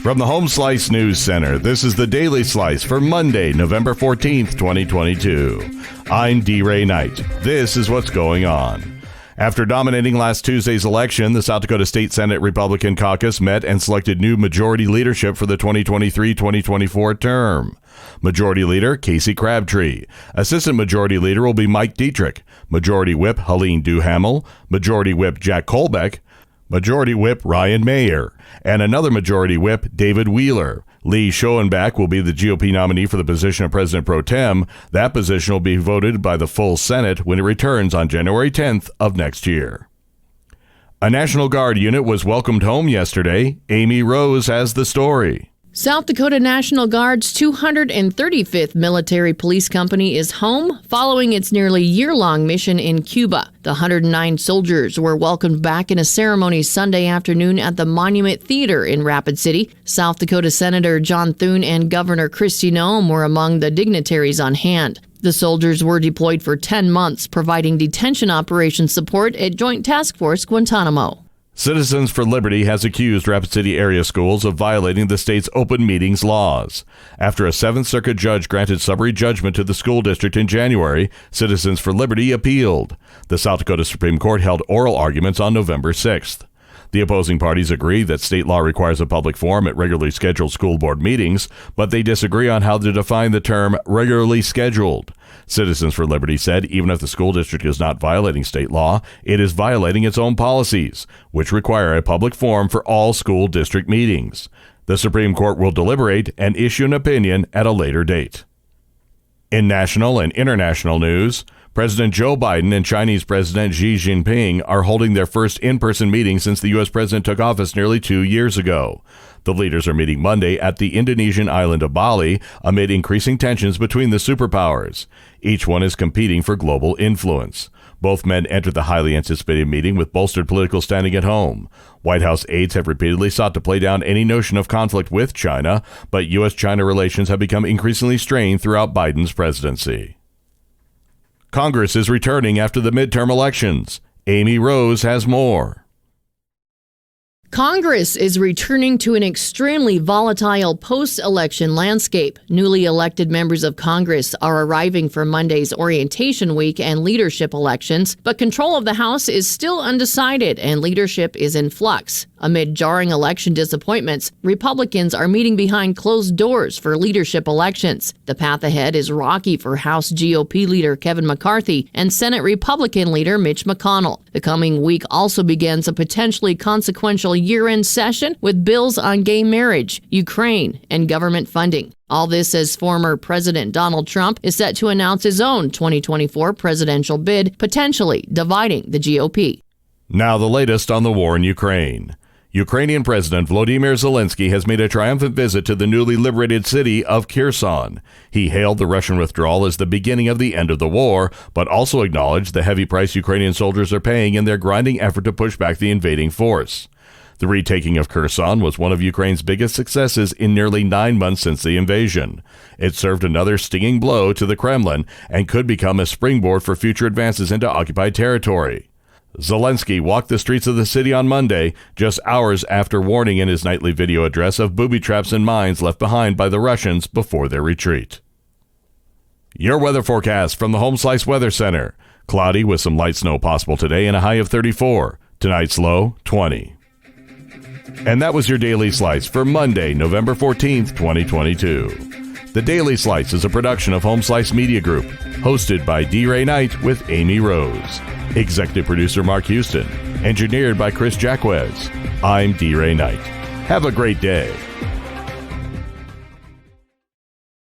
From the Home Slice News Center, this is the Daily Slice for Monday, November 14th, 2022. I'm D-Ray Knight. This is what's going on. After dominating last Tuesday's election, the South Dakota State Senate Republican caucus met and selected new majority leadership for the 2023-2024 term. Majority Leader Casey Crabtree. Assistant Majority Leader will be Mike Dietrich. Majority Whip Helene Duhamel. Majority Whip Jack Kolbeck. Majority Whip Ryan Mayer, and another Majority Whip, David Wheeler. Lee Schoenbach will be the GOP nominee for the position of President Pro Tem. That position will be voted by the full Senate when it returns on January 10th of next year. A National Guard unit was welcomed home yesterday. Amy Rose has the story. South Dakota National Guard's 235th Military Police Company is home following its nearly year-long mission in Cuba. The 109 soldiers were welcomed back in a ceremony Sunday afternoon at the Monument Theater in Rapid City. South Dakota Senator John Thune and Governor Kristi Noem were among the dignitaries on hand. The soldiers were deployed for 10 months, providing detention operation support at Joint Task Force Guantanamo. Citizens for Liberty has accused Rapid City area schools of violating the state's open meetings laws. After a 7th Circuit judge granted summary judgment to the school district in January, Citizens for Liberty appealed. The South Dakota Supreme Court held oral arguments on November 6th. The opposing parties agree that state law requires a public forum at regularly scheduled school board meetings, but they disagree on how to define the term regularly scheduled. Citizens for Liberty said even if the school district is not violating state law, it is violating its own policies, which require a public forum for all school district meetings. The Supreme Court will deliberate and issue an opinion at a later date. In national and international news, President Joe Biden and Chinese President Xi Jinping are holding their first in-person meeting since the U.S. president took office nearly 2 years ago. The leaders are meeting Monday at the Indonesian island of Bali amid increasing tensions between the superpowers. Each one is competing for global influence. Both men entered the highly anticipated meeting with bolstered political standing at home. White House aides have repeatedly sought to play down any notion of conflict with China, but U.S.-China relations have become increasingly strained throughout Biden's presidency. Congress is returning after the midterm elections. Amy Rose has more. Congress is returning to an extremely volatile post-election landscape. Newly elected members of Congress are arriving for Monday's orientation week and leadership elections, but control of the House is still undecided and leadership is in flux. Amid jarring election disappointments, Republicans are meeting behind closed doors for leadership elections. The path ahead is rocky for House GOP leader Kevin McCarthy and Senate Republican leader Mitch McConnell. The coming week also begins a potentially consequential year-end session with bills on gay marriage, Ukraine, and government funding. All this as former President Donald Trump is set to announce his own 2024 presidential bid, potentially dividing the GOP. Now the latest on the war in Ukraine. Ukrainian President Volodymyr Zelensky has made a triumphant visit to the newly liberated city of Kherson. He hailed the Russian withdrawal as the beginning of the end of the war, but also acknowledged the heavy price Ukrainian soldiers are paying in their grinding effort to push back the invading force. The retaking of Kherson was one of Ukraine's biggest successes in nearly 9 months since the invasion. It served another stinging blow to the Kremlin and could become a springboard for future advances into occupied territory. Zelensky walked the streets of the city on Monday, just hours after warning in his nightly video address of booby traps and mines left behind by the Russians before their retreat. Your weather forecast from the Home Slice Weather Center. Cloudy with some light snow possible today and a high of 34. Tonight's low, 20. And that was your Daily Slice for Monday, November 14th, 2022. The Daily Slice is a production of Home Slice Media Group, hosted by D-Ray Knight with Amy Rose. Executive producer Mark Houston. Engineered by Chris Jacquez. I'm D-Ray Knight. Have a great day.